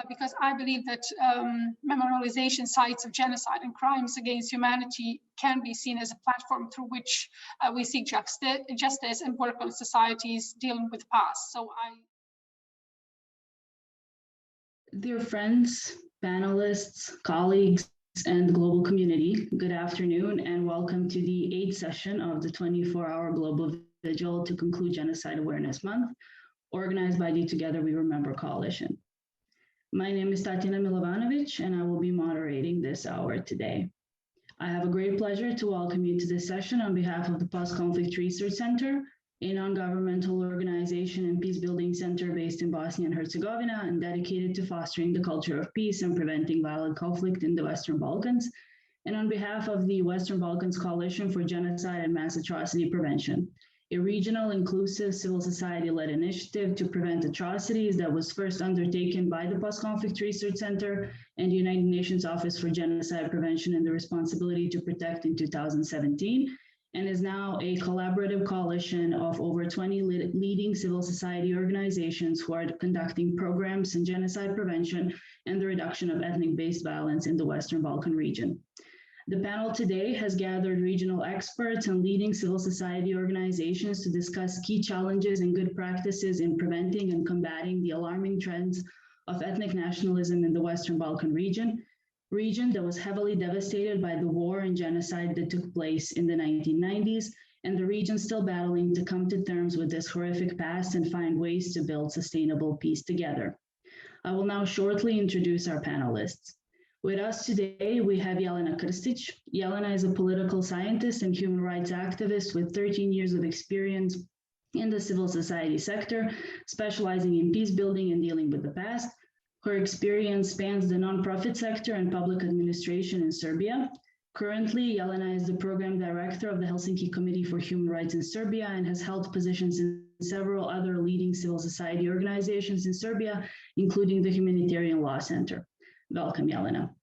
because I believe that memorialization sites of genocide and crimes against humanity can be seen as a platform through which we seek justice and work on societies dealing with the past. So Dear friends, panelists, colleagues, and global community, good afternoon and welcome to the 8th session of the 24-hour global vigil to conclude Genocide Awareness Month, organized by the Together We Remember Coalition. My name is Tatiana Milovanovic, and I will be moderating this hour today. I have a great pleasure to welcome you to this session on behalf of the Post-Conflict Research Center, a non-governmental organization and peace-building center based in Bosnia and Herzegovina and dedicated to fostering the culture of peace and preventing violent conflict in the Western Balkans, and on behalf of the Western Balkans Coalition for Genocide and Mass Atrocity Prevention, a regional, inclusive, civil society-led initiative to prevent atrocities that was first undertaken by the Post-Conflict Research Center and the United Nations Office for Genocide Prevention and the Responsibility to Protect in 2017, and is now a collaborative coalition of over 20 leading civil society organizations who are conducting programs in genocide prevention and the reduction of ethnic-based violence in the Western Balkan region. The panel today has gathered regional experts and leading civil society organizations to discuss key challenges and good practices in preventing and combating the alarming trends of ethnic nationalism in the Western Balkan region that was heavily devastated by the war and genocide that took place in the 1990s, and the region still battling to come to terms with this horrific past and find ways to build sustainable peace together. I will now shortly introduce our panelists. With us today, we have Elena Vesninter. Elena is a political scientist and human rights activist with 13 years of experience in the civil society sector, specializing in peace building and dealing with the past. Her experience spans the nonprofit sector and public administration in Serbia. Currently, Elena is the program director of the Helsinki Committee for Human Rights in Serbia and has held positions in several other leading civil society organizations in Serbia, including the Humanitarian Law Center. Welcome, Elena.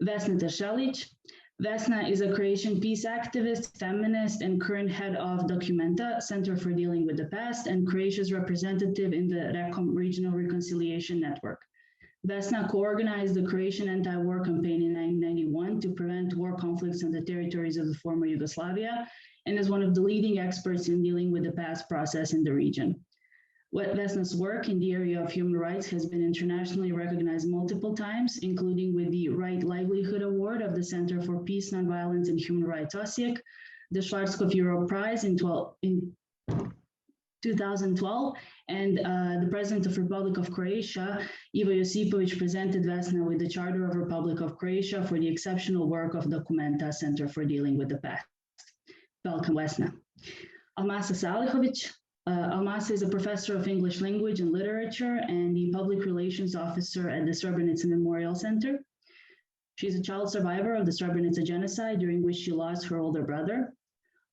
Vesna Tešelić. Vesna is a Croatian peace activist, feminist, and current head of Documenta, Center for Dealing with the Past, and Croatia's representative in the RECOM Regional Reconciliation Network. Vesna co-organized the Croatian anti-war campaign in 1991 to prevent war conflicts on the territories of the former Yugoslavia, and is one of the leading experts in dealing with the past process in the region. Vesna's work in the area of human rights has been internationally recognized multiple times, including with the Right Livelihood Award of the Center for Peace, Nonviolence, and Human Rights Osijek, the Schwarzkopf Euro Prize in 2012, and the President of Republic of Croatia, Ivo Josipovic, presented Vesna with the Charter of Republic of Croatia for the exceptional work of Documenta Center for Dealing with the Past. Welcome, Vesna. Almasa Salihovic. Almasa is a professor of English language and literature and the public relations officer at the Srebrenica Memorial Center. She's a child survivor of the Srebrenica genocide, during which she lost her older brother.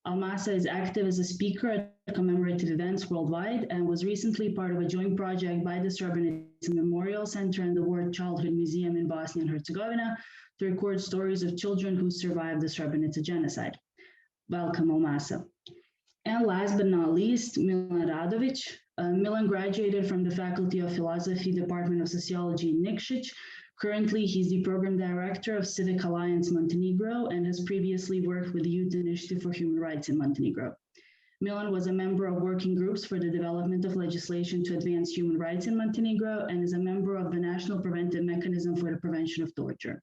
Almasa is active as a speaker at commemorative events worldwide and was recently part of a joint project by the Srebrenica Memorial Center and the War Childhood Museum in Bosnia and Herzegovina to record stories of children who survived the Srebrenica genocide. Welcome, Almasa. And last but not least, Milan Radovic. Milan graduated from the Faculty of Philosophy, Department of Sociology in Nikšić. Currently, he's the Program Director of Civic Alliance Montenegro and has previously worked with the Youth Initiative for Human Rights in Montenegro. Milan was a member of working groups for the development of legislation to advance human rights in Montenegro and is a member of the National Preventive Mechanism for the Prevention of Torture.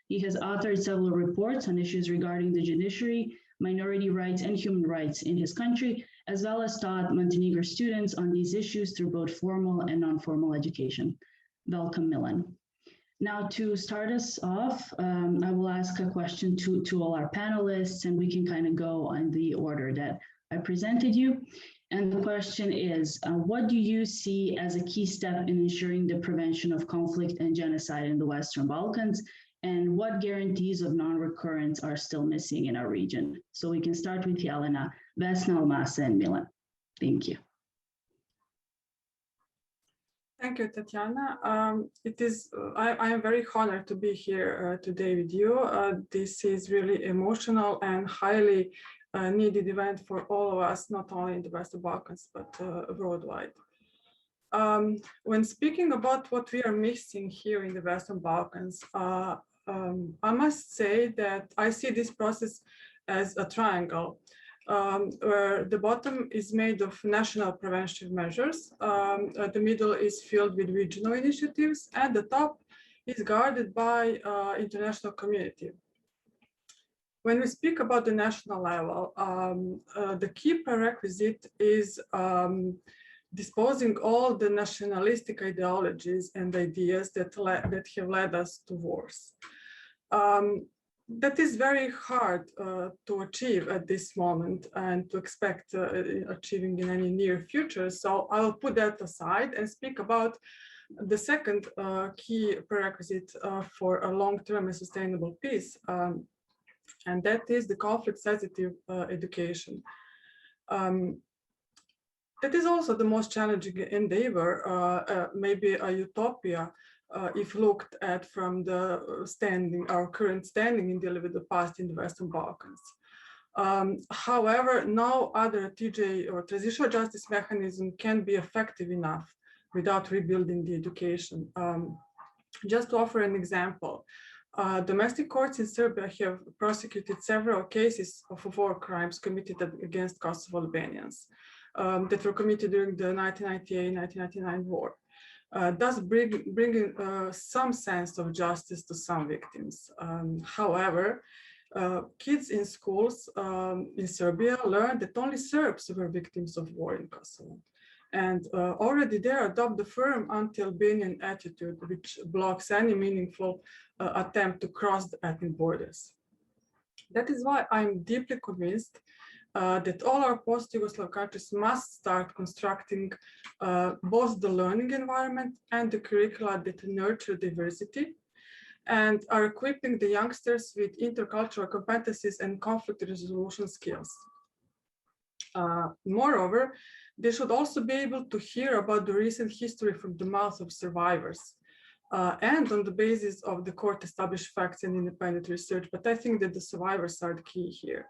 He has authored several reports on issues regarding the judiciary, minority rights, and human rights in his country, as well as taught Montenegro students on these issues through both formal and non-formal education. Welcome, Milan. Now, to start us off, I will ask a question to all our panelists, and we can kind of go on the order that I presented you. And the question is, what do you see as a key step in ensuring the prevention of conflict and genocide in the Western Balkans? And what guarantees of non-recurrence are still missing in our region? So we can start with Elena, Vesna, Almasa, and Milan. Thank you. Thank you, Tatiana. I am very honored to be here today with you. This is really emotional and highly needed event for all of us, not only in the Western Balkans, but worldwide. When speaking about what we are missing here in the Western Balkans, I must say that I see this process as a triangle, where the bottom is made of national preventive measures, the middle is filled with regional initiatives, and the top is guarded by international community. When we speak about the national level, the key prerequisite is disposing all the nationalistic ideologies and ideas that have led us to wars. That is very hard to achieve at this moment and to expect achieving in any near future. So I will put that aside and speak about the second key prerequisite for a long-term and sustainable peace, and that is the conflict-sensitive education. That is also the most challenging endeavor, maybe a utopia, if looked at from the our current standing in dealing with the past in the Western Balkans. However, no other TJ or transitional justice mechanism can be effective enough without rebuilding the education. Just to offer an example, domestic courts in Serbia have prosecuted several cases of war crimes committed against Kosovo Albanians that were committed during the 1998-1999 war, thus bringing some sense of justice to some victims. However, kids in schools in Serbia learned that only Serbs were victims of war in Kosovo. And already they adopt the firm anti-Albanian attitude, which blocks any meaningful attempt to cross the ethnic borders. That is why I'm deeply convinced that all our post-Yugoslav countries must start constructing both the learning environment and the curricula that nurture diversity, and are equipping the youngsters with intercultural competencies and conflict resolution skills. Moreover, they should also be able to hear about the recent history from the mouth of survivors, and on the basis of the court-established facts and independent research. But I think that the survivors are the key here.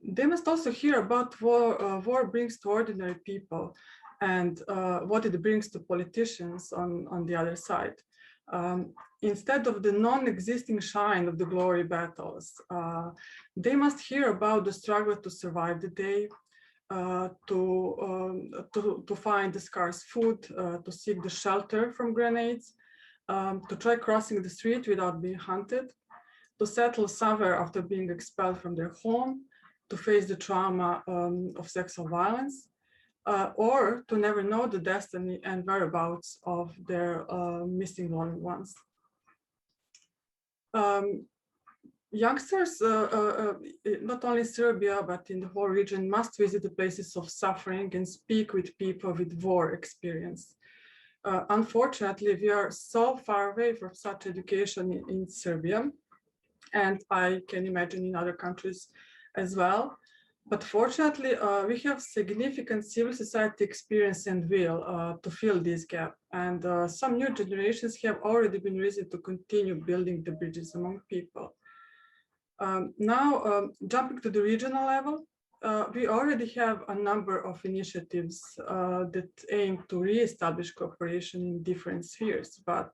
They must also hear about what war brings to ordinary people and what it brings to politicians on the other side. Instead of the non-existing shine of the glory battles, they must hear about the struggle to survive the day, to find the scarce food, to seek the shelter from grenades, to try crossing the street without being hunted, to settle somewhere after being expelled from their home, to face the trauma of sexual violence, or to never know the destiny and whereabouts of their missing loved ones. Youngsters, not only in Serbia, but in the whole region, must visit the places of suffering and speak with people with war experience. Unfortunately, we are so far away from such education in Serbia, and I can imagine in other countries as well. But fortunately, we have significant civil society experience and will to fill this gap. And some new generations have already been raised to continue building the bridges among people. Now, jumping to the regional level, we already have a number of initiatives that aim to re-establish cooperation in different spheres. But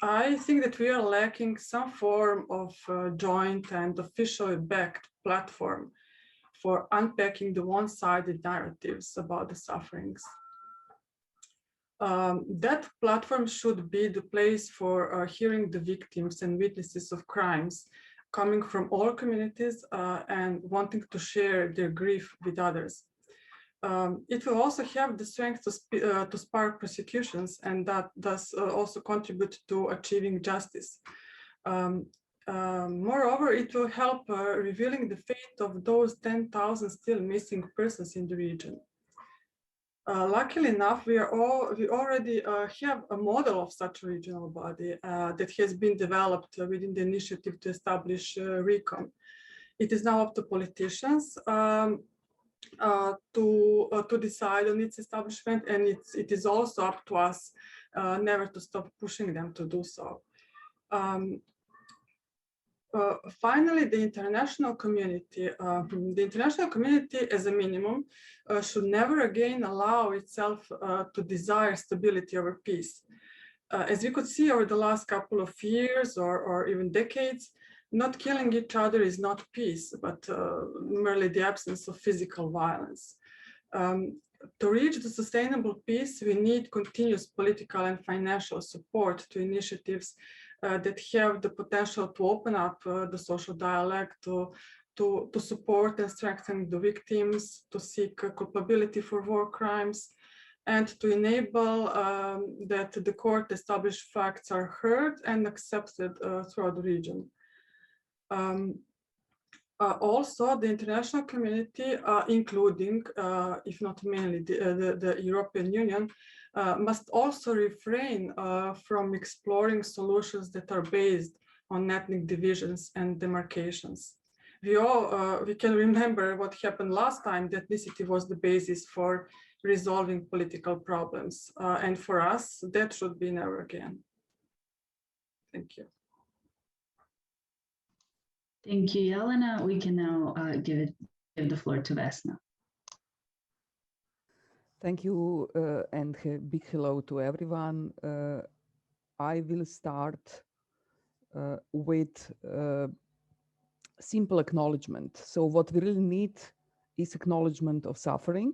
I think that we are lacking some form of joint and officially backed platform for unpacking the one-sided narratives about the sufferings. That platform should be the place for hearing the victims and witnesses of crimes coming from all communities and wanting to share their grief with others. It will also have the strength to spark prosecutions, and that does also contribute to achieving justice. Moreover, it will help revealing the fate of those 10,000 still missing persons in the region. Luckily enough, we already have a model of such a regional body that has been developed within the initiative to establish RECON. It is now up to politicians to decide on its establishment, and it is also up to us never to stop pushing them to do so. Finally, the international community. The international community, as a minimum, should never again allow itself to desire stability over peace. As we could see over the last couple of years or even decades, not killing each other is not peace, but merely the absence of physical violence. To reach the sustainable peace, we need continuous political and financial support to initiatives that have the potential to open up the social dialogue, to support and strengthen the victims, to seek culpability for war crimes, and to enable that the court established facts are heard and accepted throughout the region. Also, the international community, including, if not mainly, the European Union, must also refrain from exploring solutions that are based on ethnic divisions and demarcations. We can remember what happened last time, that ethnicity was the basis for resolving political problems. And for us, that should be never again. Thank you. Thank you, Elena. We can now give the floor to Vesna. Thank you, and a big hello to everyone. I will start with simple acknowledgement. So what we really need is acknowledgement of suffering,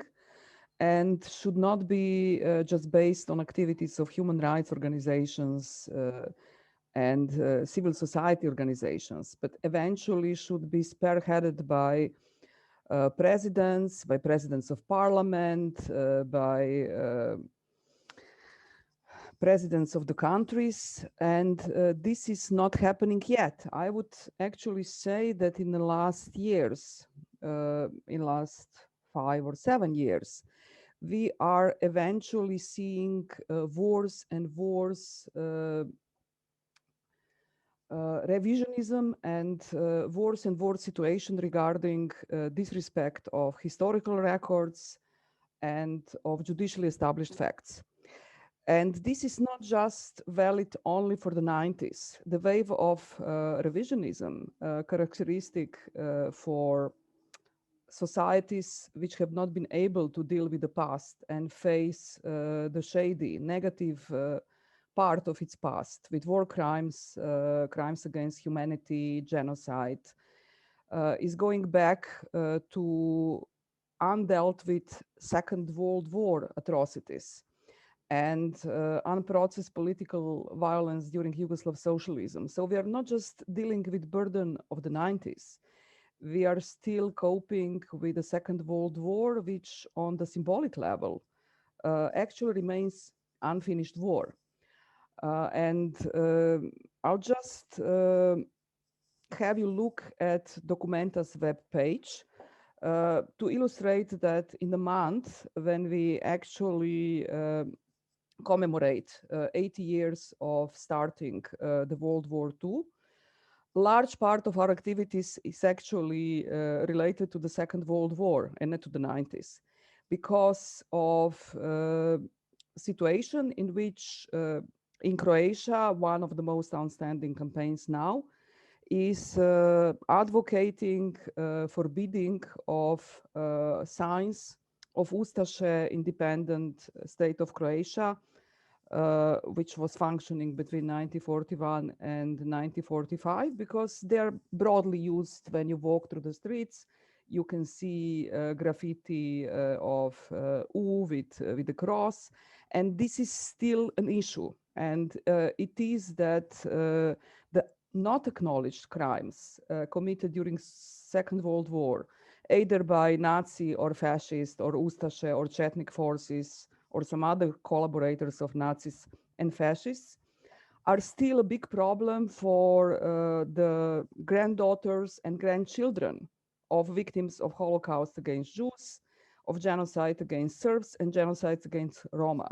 and should not be just based on activities of human rights organizations and civil society organizations, but eventually should be spearheaded by presidents of parliament, by presidents of the countries, and this is not happening yet. I would actually say that in the last years, in last 5 or 7 years, we are eventually seeing wars and wars, revisionism and worse and worse situation regarding disrespect of historical records and of judicially established facts. And this is not just valid only for the 90s. The wave of revisionism, characteristic for societies which have not been able to deal with the past and face the shady, negative part of its past with war crimes, crimes against humanity, genocide, is going back to undealt with Second World War atrocities and unprocessed political violence during Yugoslav socialism. So we are not just dealing with burden of the 90s. We are still coping with the Second World War, which on the symbolic level actually remains unfinished war. And I'll just have you look at Documenta's web page to illustrate that in the month when we actually commemorate 80 years of starting the World War II, large part of our activities is actually related to the Second World War and not to the 90s, because of situation in which in Croatia, one of the most outstanding campaigns now is advocating forbidding of signs of Ustaše independent state of Croatia, which was functioning between 1941 and 1945, because they're broadly used when you walk through the streets. You can see graffiti of U with the cross, and this is still an issue. And it is that the not acknowledged crimes committed during Second World War, either by Nazi or fascist or Ustaše or Chetnik forces or some other collaborators of Nazis and fascists, are still a big problem for the granddaughters and grandchildren of victims of Holocaust against Jews, of genocide against Serbs, and genocides against Roma.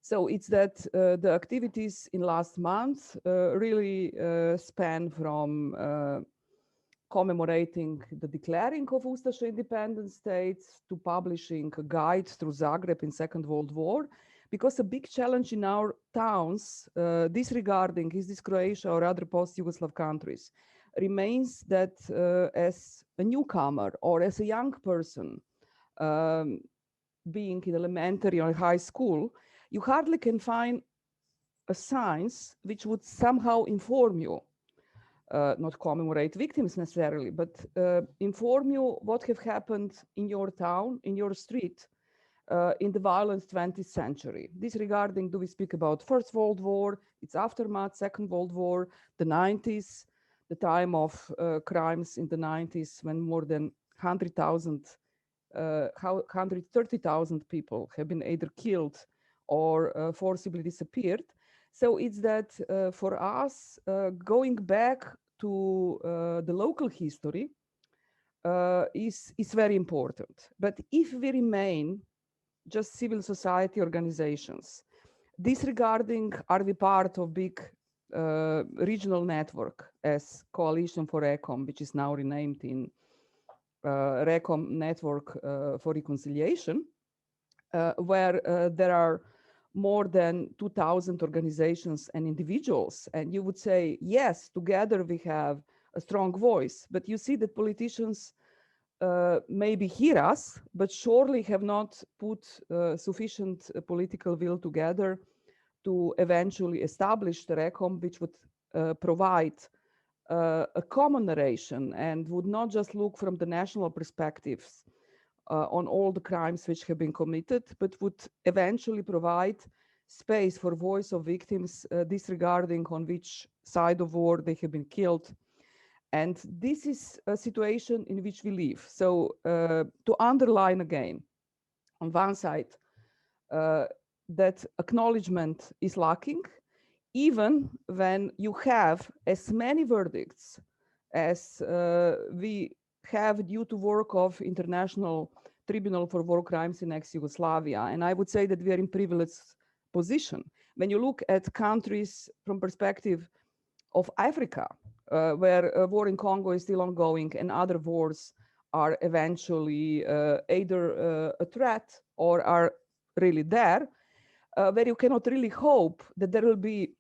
So it's that the activities in last month really span from commemorating the declaring of Ustaše independent states to publishing a guide through Zagreb in Second World War, Because a big challenge in our towns, disregarding is this Croatia or other post-Yugoslav countries, remains that as a newcomer or as a young person, being in elementary or high school, you hardly can find a science which would somehow inform you, not commemorate victims necessarily, but inform you what have happened in your town, in your street, in the violent 20th century. Disregarding, do we speak about First World War, its aftermath, Second World War, the 90s, the time of crimes in the 90s when more than 130,000 people have been either killed or forcibly disappeared. So it's that for us, going back to the local history is very important. But if we remain just civil society organizations, disregarding are we part of big regional network as Coalition for Recom, which is now renamed in Recom Network for Reconciliation, where there are more than 2,000 organizations and individuals. And you would say, yes, together we have a strong voice, but you see that politicians maybe hear us, but surely have not put sufficient political will together to eventually establish the RECOM, which would provide a common narration and would not just look from the national perspectives on all the crimes which have been committed, but would eventually provide space for voice of victims, disregarding on which side of war they have been killed. And this is a situation in which we live. So to underline again, on one side, that acknowledgement is lacking, even when you have as many verdicts as we have due to work of International Tribunal for War Crimes in ex-Yugoslavia. And I would say that we are in privileged position. When you look at countries from perspective of Africa, where a war in Congo is still ongoing and other wars are eventually either a threat or are really there, where you cannot really hope that there will be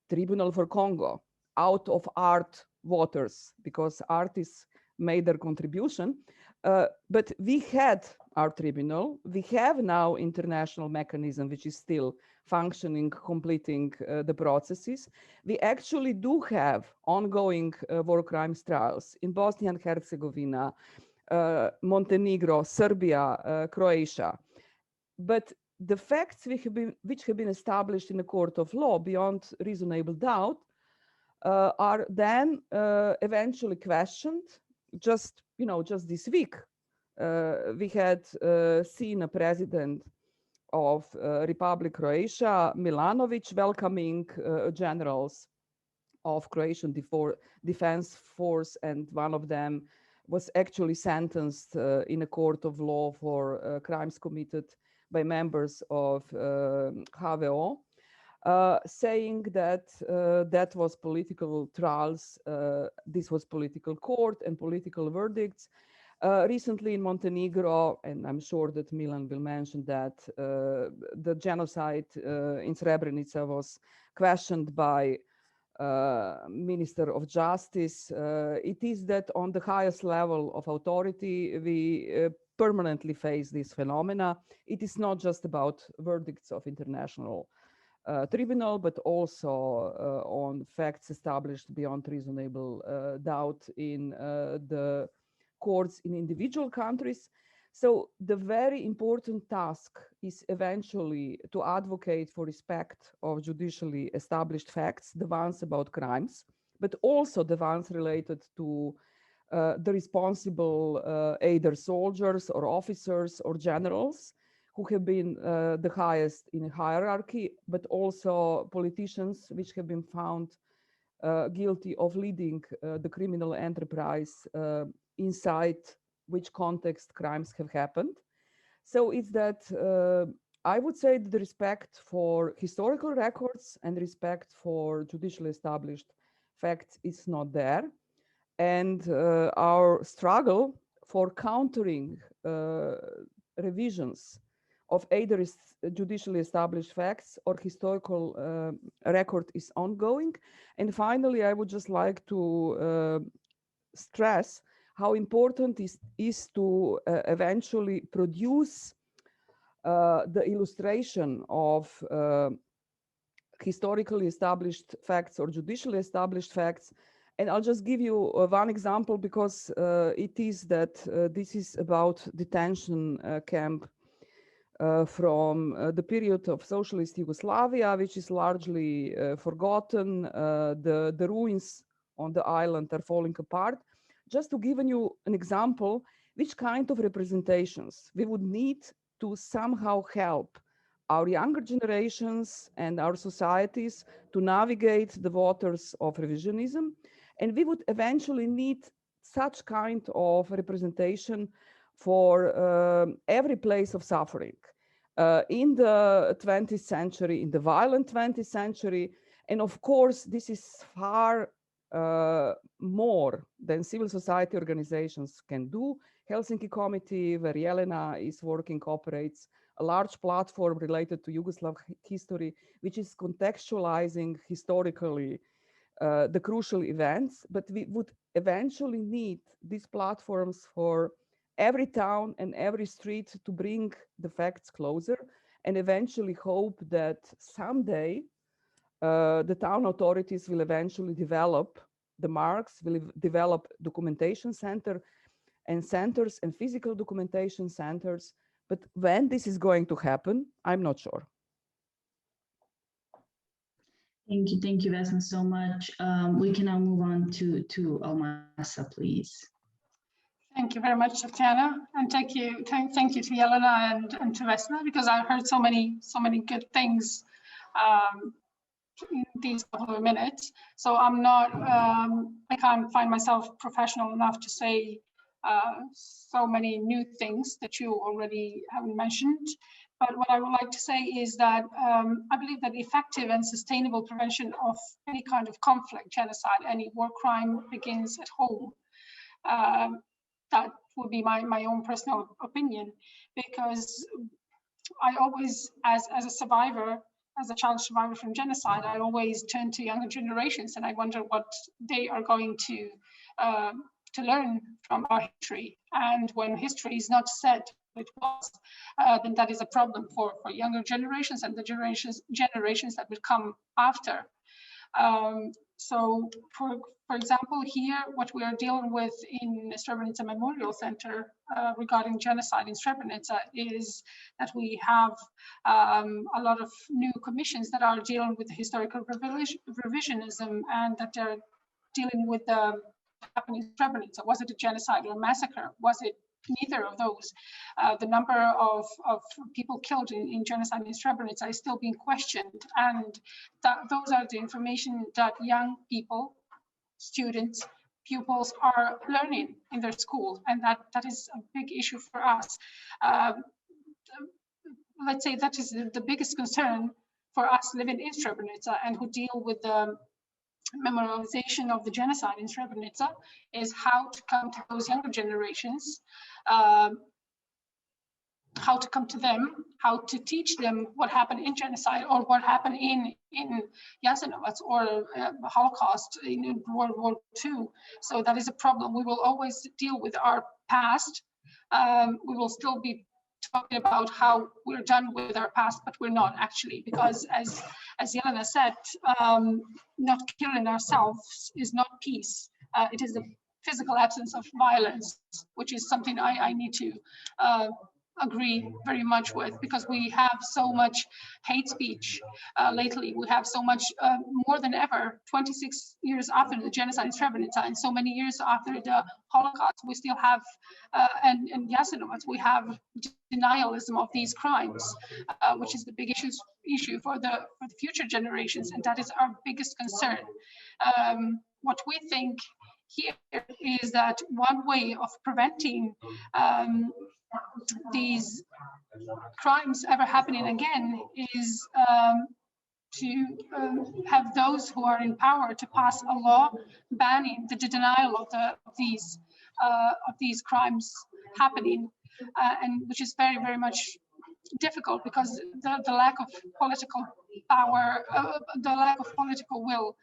Tribunal for Congo out of art waters, because artists made their contribution. But we had our tribunal. We have now international mechanism, which is still functioning, completing the processes. We actually do have ongoing war crimes trials in Bosnia and Herzegovina, Montenegro, Serbia, Croatia. But the facts which have been established in the court of law beyond reasonable doubt are then eventually questioned. Just this week, we had seen a president of Republic Croatia, Milanovic, welcoming generals of Croatian Defense Force, and one of them was actually sentenced in a court of law for crimes committed by members of HVO, saying that that was political trials, this was political court and political verdicts. Recently in Montenegro, and I'm sure that Milan will mention that, the genocide in Srebrenica was questioned by Minister of Justice. It is that on the highest level of authority, we permanently face this phenomena. It is not just about verdicts of international tribunal, but also on facts established beyond reasonable doubt in the courts in individual countries. So the very important task is eventually to advocate for respect of judicially established facts, the ones about crimes, but also the ones related to the responsible either soldiers or officers or generals who have been the highest in a hierarchy, but also politicians which have been found guilty of leading the criminal enterprise inside which context crimes have happened. So it's that I would say that the respect for historical records and respect for judicially established facts is not there. And our struggle for countering revisions of either judicially established facts or historical record is ongoing. And finally, I would just like to stress how important it is to eventually produce the illustration of historically established facts or judicially established facts. And I'll just give you one example, because it is that this is about detention camp from the period of socialist Yugoslavia, which is largely forgotten. The ruins on the island are falling apart. Just to give you an example, which kind of representations we would need to somehow help our younger generations and our societies to navigate the waters of revisionism. And we would eventually need such kind of representation for every place of suffering in the 20th century, in the violent 20th century. And of course, this is far more than civil society organizations can do. Helsinki Committee, where Elena is working, operates a large platform related to Yugoslav history, which is contextualizing historically the crucial events. But we would eventually need these platforms for every town and every street to bring the facts closer, and eventually hope that someday the town authorities will eventually develop the marks, will develop documentation centers and physical documentation centers. But when this is going to happen, I'm not sure. Thank you, Vesna, so much. We can now move on to Almasa, please. Thank you very much, Tatiana, and thank you to Elena and to Vesna, because I heard so many good things in these couple of minutes. So I can't find myself professional enough to say so many new things that you already haven't mentioned. But what I would like to say is that I believe that effective and sustainable prevention of any kind of conflict, genocide, any war crime begins at home. That would be my own personal opinion, because I always, as a survivor, as a child survivor from genocide, I always turn to younger generations and I wonder what they are going to learn from our history. And when history is not said it was, then that is a problem for younger generations and the generations that will come after. So for example, here, what we are dealing with in Srebrenica Memorial Center regarding genocide in Srebrenica is that we have a lot of new commissions that are dealing with historical revisionism, and that they're dealing with the happening in Srebrenica. Was it a genocide or a massacre? Was it neither of those? The number of people killed in genocide in Srebrenica is still being questioned, and those are the information that young people, students, pupils are learning in their schools, and that is a big issue for us. Let's say that is the biggest concern for us living in Srebrenica and who deal with the memorialization of the genocide in Srebrenica, is how to come to those younger generations, how to come to them, how to teach them what happened in genocide or what happened in Jasenovac or Holocaust in World War II. So that is a problem. We will always deal with our past. We will still be talking about how we're done with our past, but we're not actually, because as Elena said, not killing ourselves is not peace. It is the physical absence of violence, which is something I need to agree very much with, because we have so much hate speech lately. We have so much, more than ever, 26 years after the genocide in Srebrenica and so many years after the Holocaust, we still have, and Jasenovac, we have denialism of these crimes, which is the big issue for the future generations, and that is our biggest concern. What we think here is that one way of preventing these crimes ever happening again is to have those who are in power to pass a law banning the denial of these crimes happening, and which is very, very much difficult because the lack of political power, the lack of political will,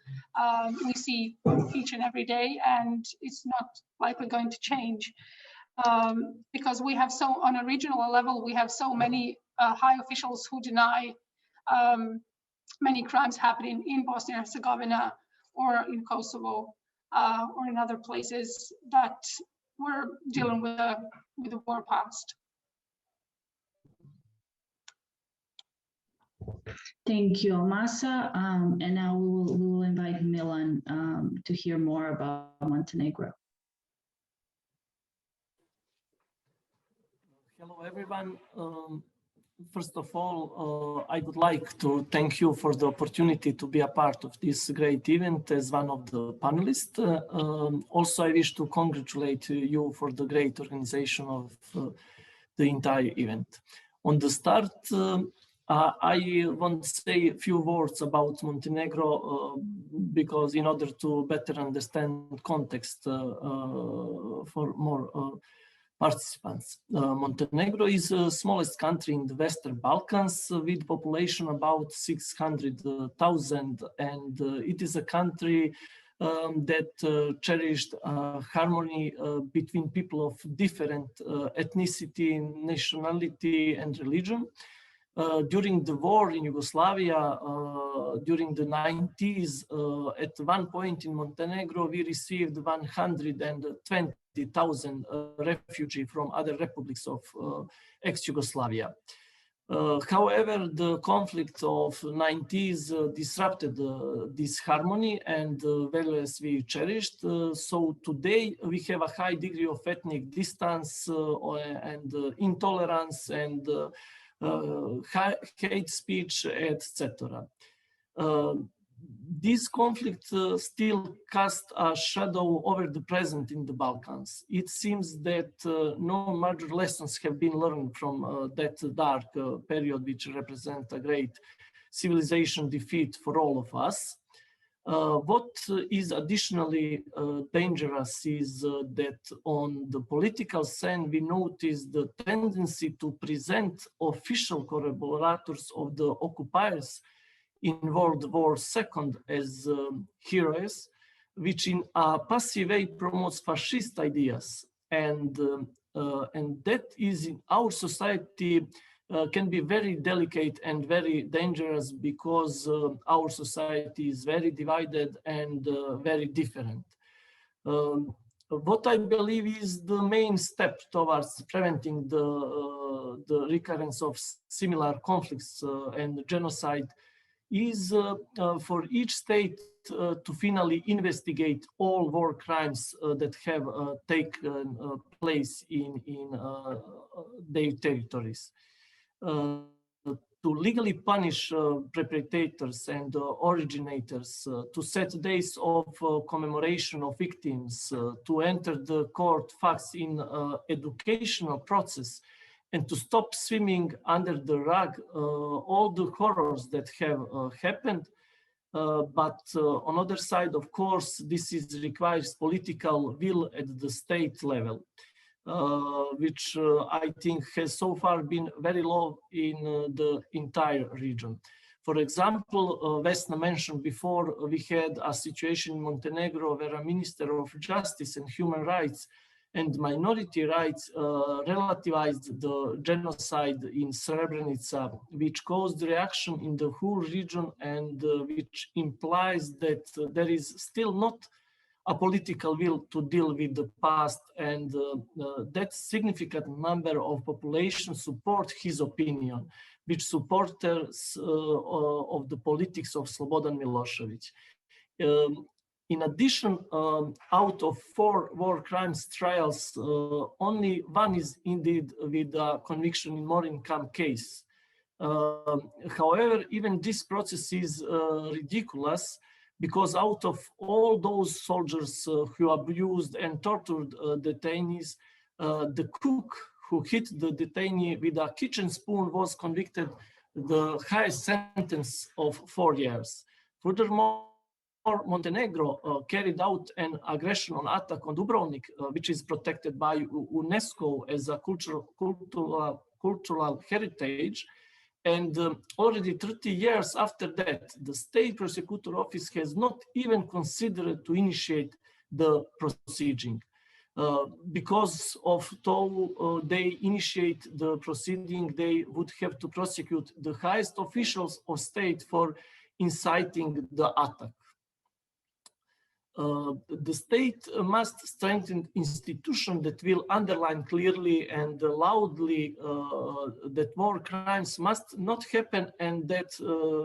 we see each and every day, and it's not likely going to change because we have on a regional level, we have so many high officials who deny many crimes happening in Bosnia and Herzegovina or in Kosovo or in other places that we're dealing with the war past. Thank you, Almasa. And now we will invite Milan to hear more about Montenegro. Hello, everyone. First of all, I would like to thank you for the opportunity to be a part of this great event as one of the panelists. Also, I wish to congratulate you for the great organization of the entire event. On the start, I want to say a few words about Montenegro because in order to better understand context for more participants. Montenegro is the smallest country in the Western Balkans with population about 600,000, and it is a country that cherished harmony between people of different ethnicity, nationality, and religion. During the war in Yugoslavia, during the 90s, at one point in Montenegro, we received 120,000 refugees from other republics of ex-Yugoslavia. However, the conflict of 90s disrupted this harmony and values we cherished. So today we have a high degree of ethnic distance and intolerance and hate speech, etc. This conflict still casts a shadow over the present in the Balkans. It seems that no major lessons have been learned from that dark period, which represents a great civilization defeat for all of us. What is additionally dangerous is that on the political scene, we notice the tendency to present official collaborators of the occupiers in World War II as heroes, which in a passive way promotes fascist ideas. And that is in our society can be very delicate and very dangerous because our society is very divided and very different. What I believe is the main step towards preventing the recurrence of similar conflicts and genocide is for each state to finally investigate all war crimes that have taken place in their territories. To legally punish perpetrators and originators, to set days of commemoration of victims, to enter the court facts in educational process, and to stop swimming under the rug all the horrors that have happened. But on the other side, of course, this requires political will at the state level. Which I think has so far been very low in the entire region. For example, Vesna mentioned before, we had a situation in Montenegro where a Minister of Justice and Human Rights and Minority Rights relativized the genocide in Srebrenica, which caused reaction in the whole region and which implies that there is still not a political will to deal with the past, and that significant number of population support his opinion, which supporters of the politics of Slobodan Milošević. In addition, out of 4 war crimes trials, only 1 is indeed with a conviction in Morinkamp case. However, even this process is ridiculous, because out of all those soldiers who abused and tortured detainees, the cook who hit the detainee with a kitchen spoon was convicted the highest sentence of 4 years. Furthermore, Montenegro carried out an aggression on attack on Dubrovnik, which is protected by UNESCO as a cultural cultural heritage. And already 30 years after that, the State Prosecutor Office has not even considered to initiate the proceeding. Because of though they initiate the proceeding, they would have to prosecute the highest officials of state for inciting the attack. The state must strengthen institutions that will underline clearly and loudly that war crimes must not happen and that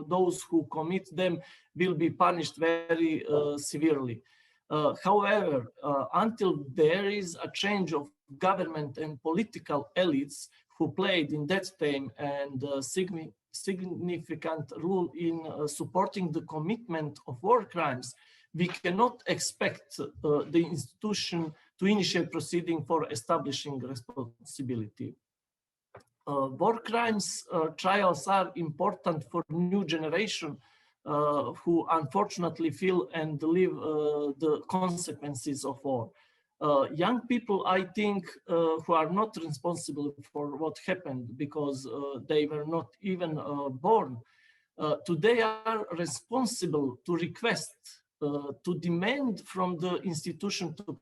those who commit them will be punished very severely. However, until there is a change of government and political elites who played in that time and significant role in supporting the commitment of war crimes, we cannot expect the institution to initiate proceeding for establishing responsibility. War crimes trials are important for new generation who unfortunately feel and live the consequences of war. Young people, I think, who are not responsible for what happened because they were not even born, today are responsible to request, to demand from the institution to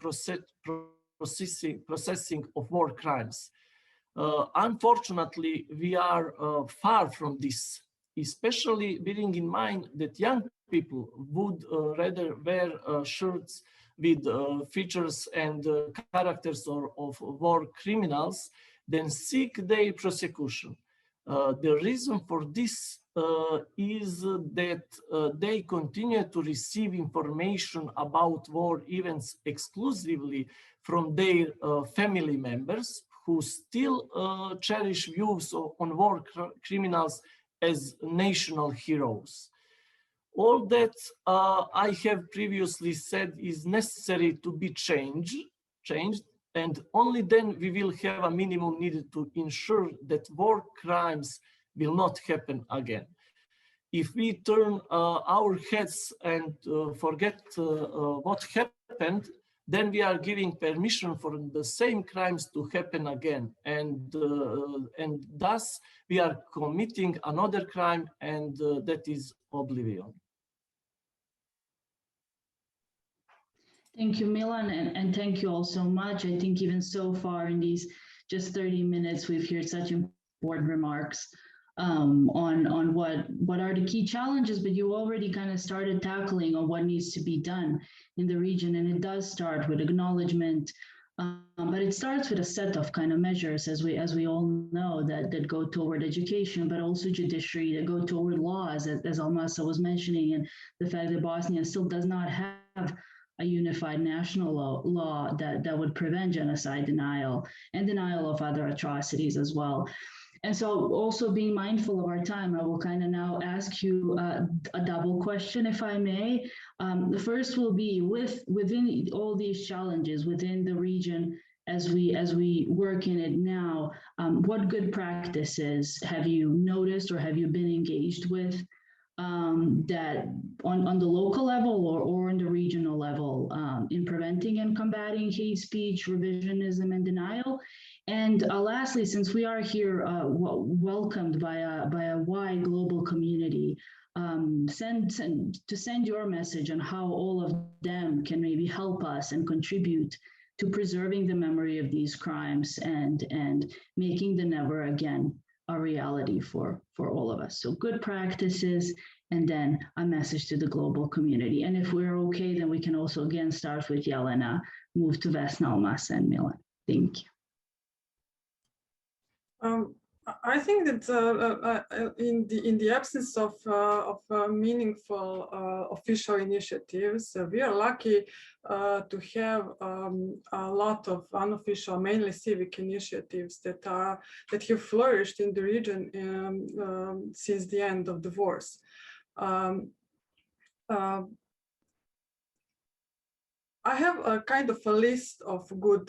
processing of war crimes. Unfortunately, we are far from this, especially bearing in mind that young people would rather wear shirts with features and characters of war criminals than seek their prosecution. The reason for this is that they continue to receive information about war events exclusively from their family members who still cherish views on war criminals as national heroes. All that I have previously said is necessary to be changed, and only then we will have a minimum needed to ensure that war crimes will not happen again. If we turn our heads and forget what happened, then we are giving permission for the same crimes to happen again. And thus we are committing another crime, and that is oblivion. Thank you, Milan, and thank you all so much. I think even so far in these just 30 minutes, we've heard such important remarks on what are the key challenges, but you already kind of started tackling on what needs to be done in the region. And it does start with acknowledgement, but it starts with a set of kind of measures, as we all know, that go toward education, but also judiciary, that go toward laws, as Almasa was mentioning, and the fact that Bosnia still does not have a unified national law that would prevent genocide denial and denial of other atrocities as well. And so also being mindful of our time, I will kind of now ask you a double question, if I may. The first will be within all these challenges within the region as we work in it now, what good practices have you noticed or have you been engaged with that on the local level or on the regional level in preventing and combating hate speech, revisionism, and denial? And lastly, since we are here welcomed by a wide global community, send your message on how all of them can maybe help us and contribute to preserving the memory of these crimes and making the never again a reality for all of us. So good practices, and then a message to the global community. And if we're okay, then we can also again start with Elena, move to Vesna, Almasa, and Milan. Thank you. I think that in the absence of meaningful official initiatives, we are lucky to have a lot of unofficial, mainly civic initiatives that have flourished in the region since the end of the wars. I have a kind of a list of good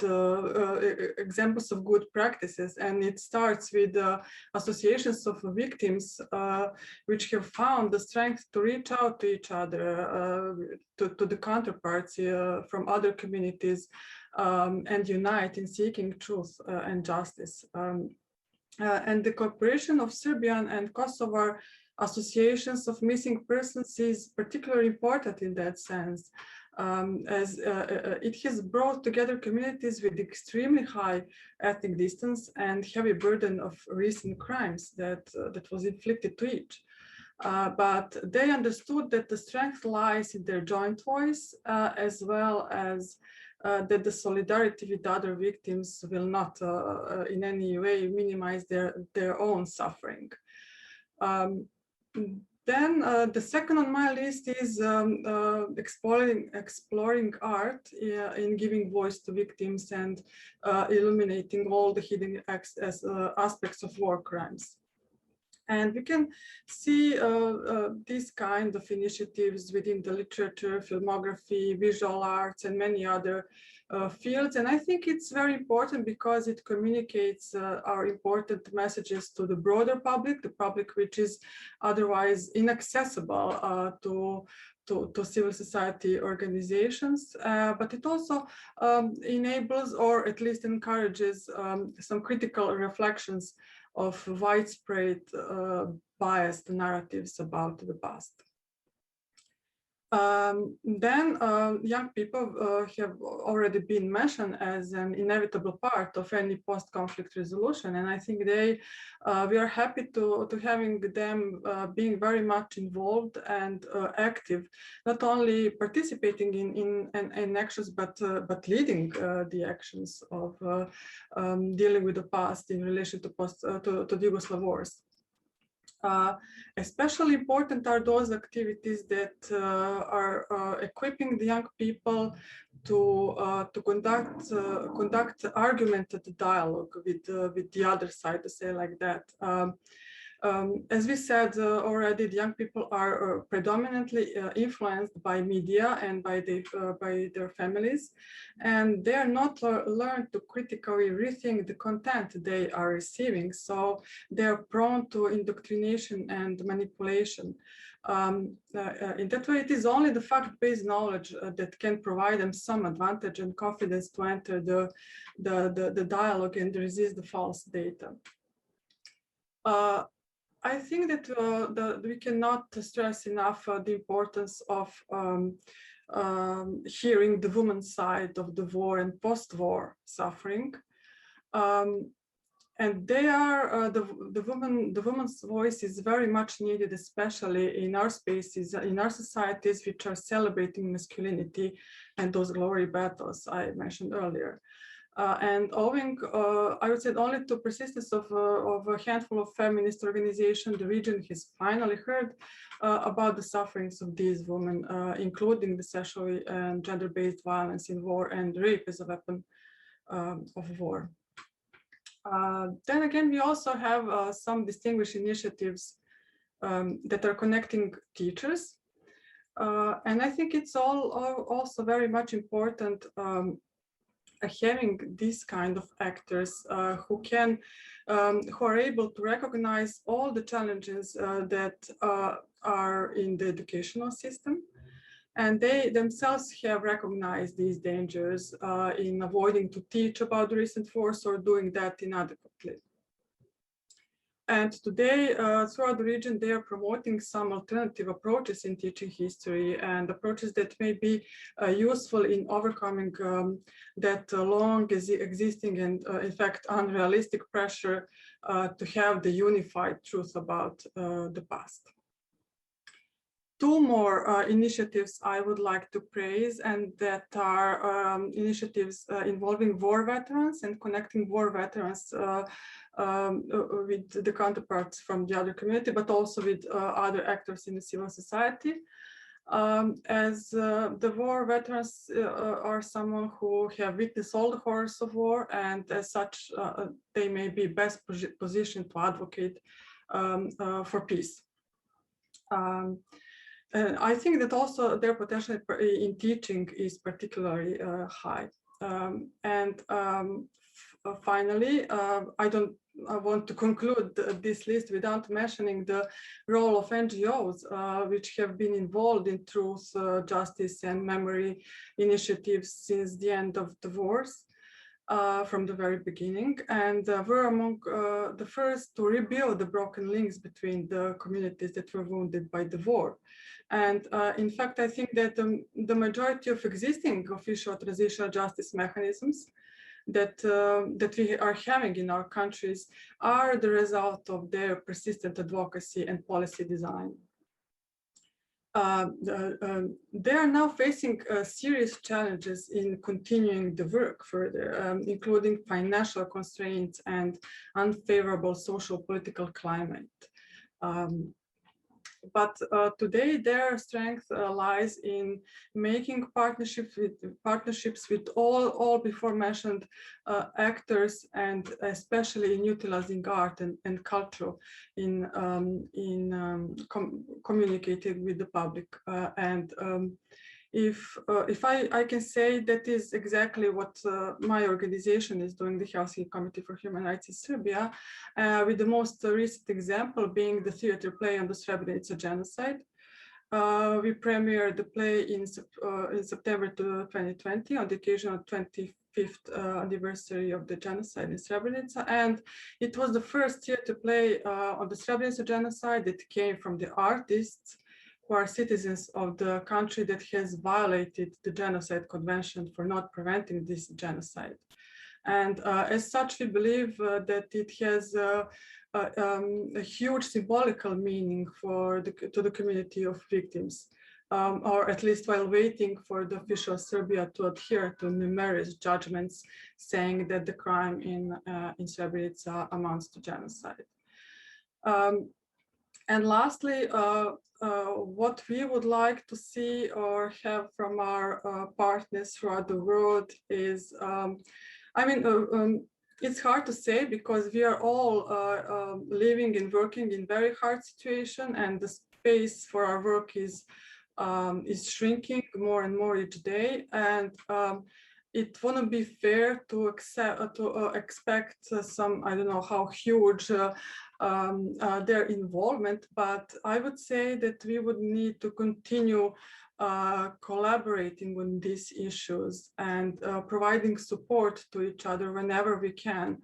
examples of good practices, and it starts with associations of victims which have found the strength to reach out to each other, to the counterparts from other communities, and unite in seeking truth and justice. And the cooperation of Serbian and Kosovar associations of missing persons is particularly important in that sense, as it has brought together communities with extremely high ethnic distance and heavy burden of recent crimes that was inflicted to each. But they understood that the strength lies in their joint voice, as well as that the solidarity with other victims will not in any way minimize their own suffering. Then the second on my list is exploring art in giving voice to victims and illuminating all the hidden aspects of war crimes. And we can see these kind of initiatives within the literature, filmography, visual arts, and many other fields. And I think it's very important because it communicates our important messages to the broader public, the public which is otherwise inaccessible to civil society organizations, but it also enables or at least encourages some critical reflections of widespread biased narratives about the past. Then young people have already been mentioned as an inevitable part of any post-conflict resolution, and I think we are happy to having them being very much involved and active, not only participating in actions but leading the actions of dealing with the past in relation to the Yugoslav wars. Especially important are those activities that are equipping the young people to conduct argumented dialogue with the other side, to say like that. As we said already, the young people are predominantly influenced by media and by their families, and they are not learned to critically rethink the content they are receiving. So they are prone to indoctrination and manipulation. In that way, it is only the fact-based knowledge that can provide them some advantage and confidence to enter the dialogue and resist the false data. I think that we cannot stress enough the importance of hearing the woman's side of the war and post-war suffering. And they are the woman's voice is very much needed, especially in our spaces, in our societies, which are celebrating masculinity and those glory battles I mentioned earlier. And owing, I would say, only to persistence of a handful of feminist organizations, the region has finally heard about the sufferings of these women, including the sexual and gender-based violence in war and rape as a weapon of war. Then again, we also have some distinguished initiatives that are connecting teachers. And I think it's also very much important having these kind of actors who are able to recognize all the challenges that are in the educational system, and they themselves have recognized these dangers in avoiding to teach about the recent wars or doing that inadequately. And today, throughout the region, they are promoting some alternative approaches in teaching history and approaches that may be useful in overcoming that long existing and, in fact, unrealistic pressure to have the unified truth about the past. Two more initiatives I would like to praise, and that are initiatives involving war veterans and connecting war veterans with the counterparts from the other community, but also with other actors in the civil society. As the war veterans are someone who have witnessed all the horrors of war, and as such, they may be best positioned to advocate for peace. And I think that also their potential in teaching is particularly high. Finally, I want to conclude this list without mentioning the role of NGOs, which have been involved in truth, justice, and memory initiatives since the end of the wars. from the very beginning, and were among the first to rebuild the broken links between the communities that were wounded by the war. And in fact, I think that the majority of existing official transitional justice mechanisms that we are having in our countries are the result of their persistent advocacy and policy design. They are now facing serious challenges in continuing the work further, including financial constraints and unfavorable social political climate. But today their strength lies in making partnerships with all before mentioned actors, and especially in utilizing art and culture in communicating with the public. If I can say, that is exactly what my organization is doing, the Helsinki Committee for Human Rights in Serbia, with the most recent example being the theater play on the Srebrenica genocide. We premiered the play in September 2020 on the occasion of 25th anniversary of the genocide in Srebrenica, and it was the first theater play on the Srebrenica genocide that came from the artists who are citizens of the country that has violated the Genocide Convention for not preventing this genocide. And as such, we believe that it has a huge symbolical meaning to the community of victims, or at least while waiting for the official Serbia to adhere to numerous judgments saying that the crime in Srebrenica amounts to genocide. And lastly, what we would like to see or have from our partners throughout the world is, it's hard to say because we are all living and working in very hard situation, and the space for our work is shrinking more and more each day. And it wouldn't be fair to expect some, I don't know how huge their involvement, but I would say that we would need to continue collaborating on these issues and providing support to each other whenever we can,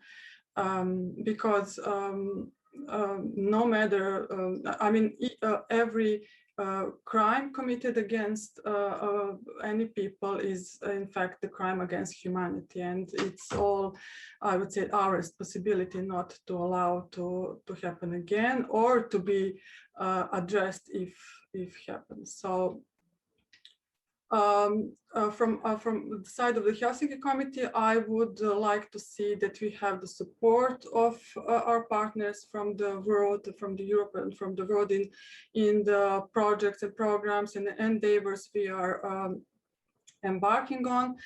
because no matter, every crime committed against any people is in fact the crime against humanity, and it's all, I would say, our responsibility not to allow to happen again, or to be addressed if happens. So from the side of the Helsinki Committee, I would like to see that we have the support of our partners from the world, from the Europe and from the world in the projects and programs and endeavors we are embarking on,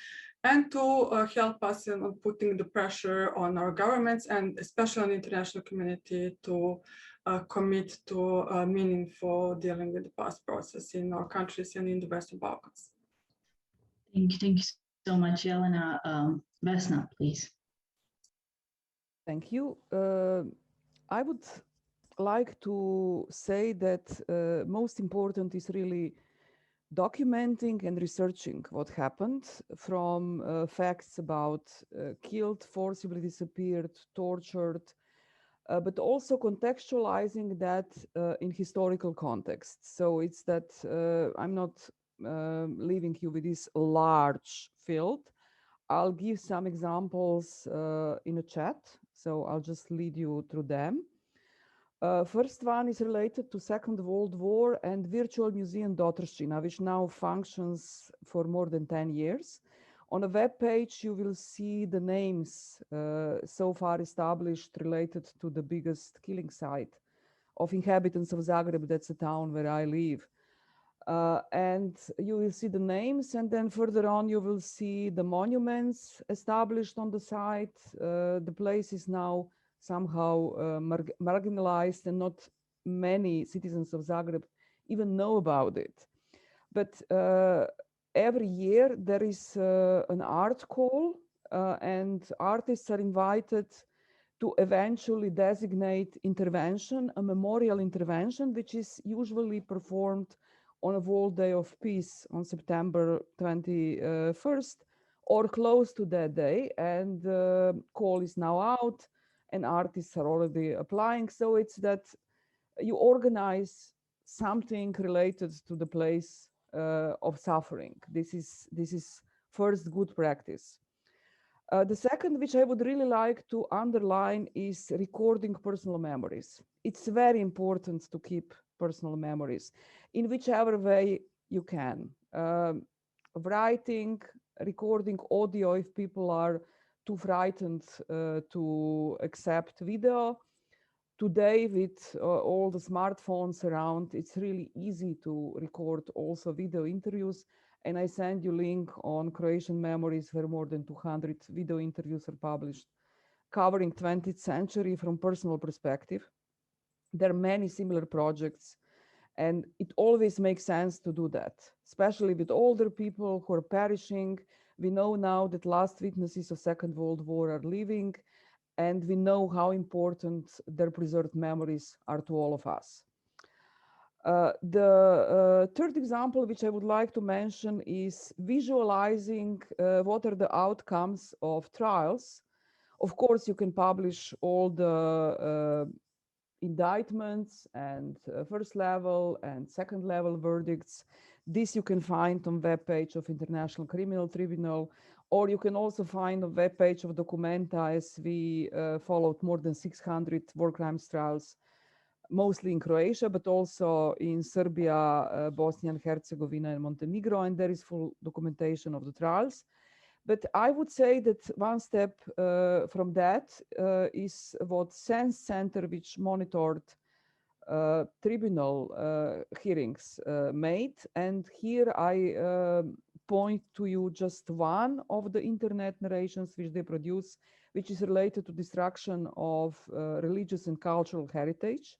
and to help us in putting the pressure on our governments and especially on the international community to commit to meaningful dealing with the past process in our countries and in the Western Balkans. Thank you so much, Elena. Vesna, please. Thank you. I would like to say that most important is really documenting and researching what happened, from facts about killed, forcibly disappeared, tortured, but also contextualizing that in historical context. So it's that I'm not leaving you with this large field. I'll give some examples in a chat, so I'll just lead you through them. First one is related to Second World War and Virtual Museum Dotrščina, which now functions for more than 10 years. On a web page, you will see the names so far established related to the biggest killing site of inhabitants of Zagreb. That's a town where I live. And you will see the names, and then further on you will see the monuments established on the site. The place is now somehow marginalized, and not many citizens of Zagreb even know about it. But every year there is an art call, and artists are invited to eventually designate intervention, a memorial intervention, which is usually performed on a World Day of Peace on September 21st, or close to that day, and the call is now out and artists are already applying. So it's that you organize something related to the place of suffering. This is first good practice. The second, which I would really like to underline, is recording personal memories. It's very important to keep personal memories in whichever way you can. Writing, recording audio if people are too frightened to accept video. Today, with all the smartphones around, it's really easy to record also video interviews. And I send you link on Croatian Memories, where more than 200 video interviews are published, covering 20th century from personal perspective. There are many similar projects, and it always makes sense to do that, especially with older people who are perishing. We know now that last witnesses of Second World War are living, and we know how important their preserved memories are to all of us. The third example, which I would like to mention, is visualizing what are the outcomes of trials. Of course, you can publish all the indictments and first level and second level verdicts. This you can find on webpage of International Criminal Tribunal, or you can also find on webpage of Documenta, as we followed more than 600 war crimes trials, mostly in Croatia, but also in Serbia, Bosnia and Herzegovina, and Montenegro, and there is full documentation of the trials. But I would say that one step from that is what Sense Center, which monitored tribunal hearings, made. And here I point to you just one of the internet narrations which they produce, which is related to destruction of religious and cultural heritage.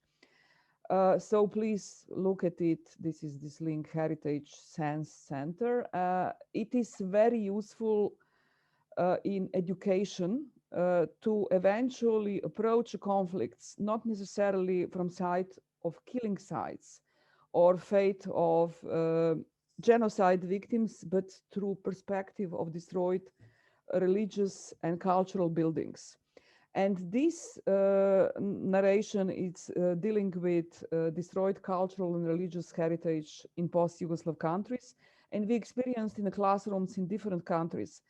So please look at it. This is this link, Heritage Sense Center. It is very useful in education to eventually approach conflicts, not necessarily from side of killing sites or fate of genocide victims, but through perspective of destroyed religious and cultural buildings. And this narration is dealing with destroyed cultural and religious heritage in post-Yugoslav countries. And we experienced in the classrooms in different countries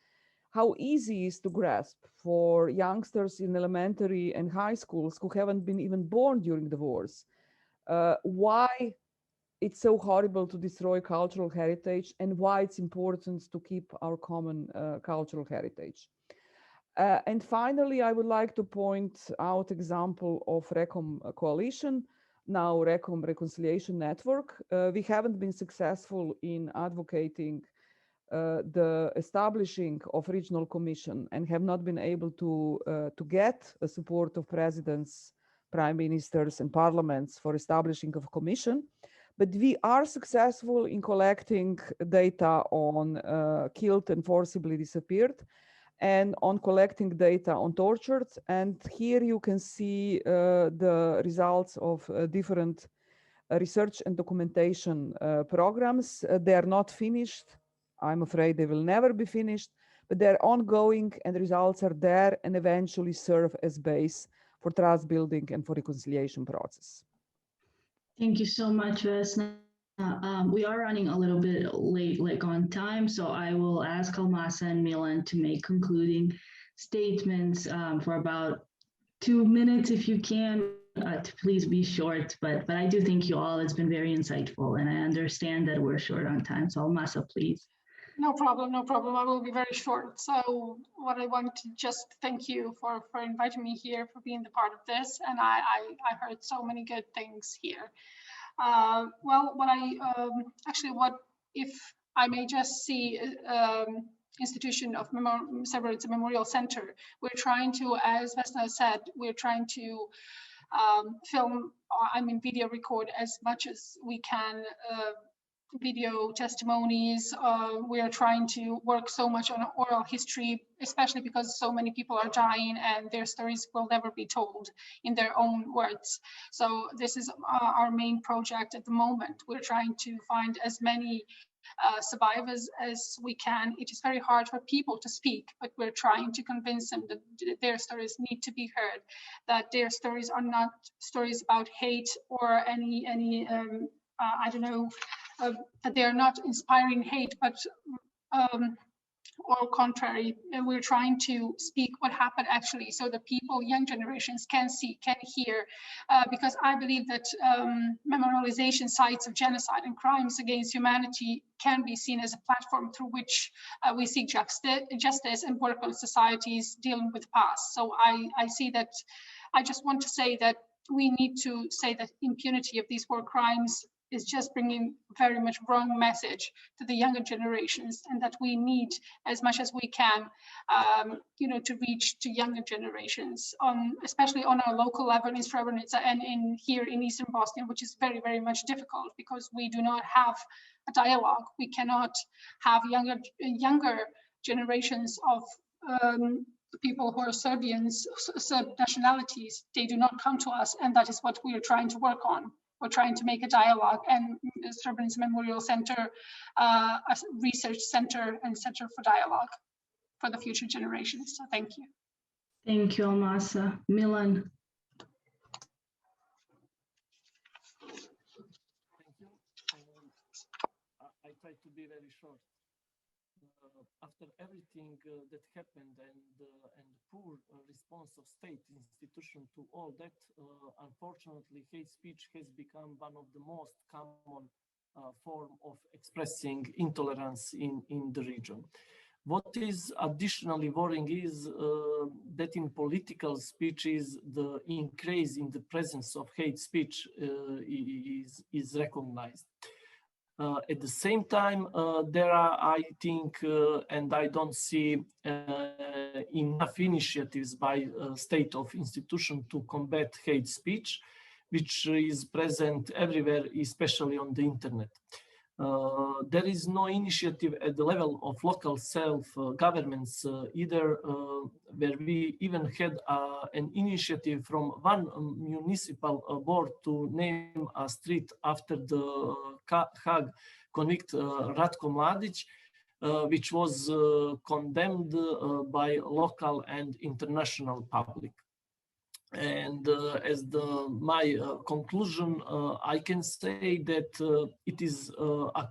how easy it is to grasp for youngsters in elementary and high schools who haven't been even born during the wars, why it's so horrible to destroy cultural heritage and why it's important to keep our common cultural heritage. And finally, I would like to point out example of RECOM coalition, now RECOM Reconciliation Network. We haven't been successful in advocating the establishing of regional commission and have not been able to get the support of presidents, prime ministers, and parliaments for establishing of commission. But we are successful in collecting data on killed and forcibly disappeared, and on collecting data on tortured. And here you can see the results of different research and documentation programs. They are not finished. I'm afraid they will never be finished, but they're ongoing and results are there and eventually serve as base for trust building and for reconciliation process. Thank you so much, Vesna. We are running a little bit late, like on time, so I will ask Almasa and Milan to make concluding statements for about 2 minutes, if you can. To please be short, but I do thank you all. It's been very insightful, and I understand that we're short on time. So Almasa, please. No problem, no problem. I will be very short. So what I want to just thank you for inviting me here, for being the part of this. And I heard so many good things here. Well, what if I may just see institution of Srebrenica Memorial Center. We're trying to, as Vesna said, we're trying to film, video record as much as we can video testimonies. We are trying to work so much on oral history, especially because so many people are dying and their stories will never be told in their own words. So this is our main project at the moment. We're trying to find as many survivors as we can. It is very hard for people to speak, but we're trying to convince them that their stories need to be heard, that their stories are not stories about hate or any I don't know, that they are not inspiring hate, but or contrary, we're trying to speak what happened actually, so that people, young generations, can see, can hear, because I believe that memorialization sites of genocide and crimes against humanity can be seen as a platform through which we seek justice and work on societies dealing with the past. So I see that, I just want to say that we need to say that impunity of these war crimes is just bringing very much wrong message to the younger generations, and that we need as much as we can, to reach to younger generations, especially on our local level in Srebrenica and here in Eastern Bosnia, which is very, very much difficult because we do not have a dialogue. We cannot have younger generations of people who are Serbians, Serb nationalities. They do not come to us, and that is what we are trying to work on. We're trying to make a dialogue, and Srebrenica Memorial Center, a research center and center for dialogue for the future generations. So thank you. Thank you, Almasa. Milan. Thank you. I try to be very short. After everything that happened and poor response of state institution to all that, unfortunately, hate speech has become one of the most common form of expressing intolerance in the region. What is additionally worrying is that in political speeches, the increase in the presence of hate speech is recognized. At the same time, there are, I think, and I don't see enough initiatives by state of institution to combat hate speech, which is present everywhere, especially on the internet. There is no initiative at the level of local self-governments either, where we even had an initiative from one municipal board to name a street after the Hague convict Ratko Mladic, which was condemned by local and international public. And as my conclusion, I can say that it is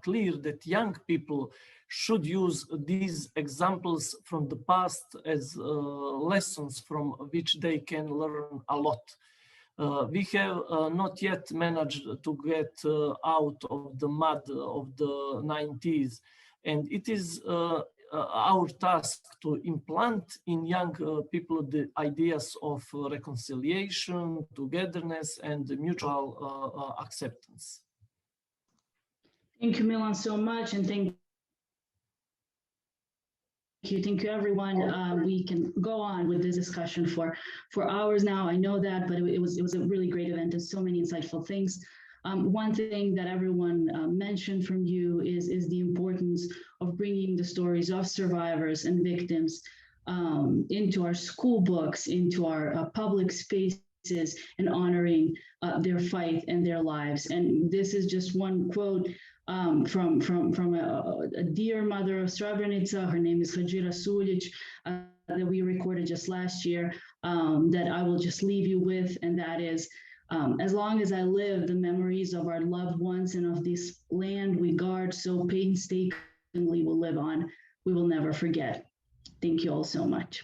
clear that young people should use these examples from the past as lessons from which they can learn a lot. We have not yet managed to get out of the mud of the 90s, and it is our task to implant in young people the ideas of reconciliation, togetherness, and mutual acceptance. Thank you, Milan, so much, and thank you everyone. We can go on with this discussion for hours now. I know that, but it was a really great event and so many insightful things. One thing that everyone mentioned from you is the importance of bringing the stories of survivors and victims into our school books, into our public spaces, and honoring their fight and their lives. And this is just one quote from a dear mother of Srebrenica. Her name is Hadjira Suljic, that we recorded just last year, that I will just leave you with, and that is, as long as I live, the memories of our loved ones and of this land we guard so painstakingly will live on. We will never forget. Thank you all so much.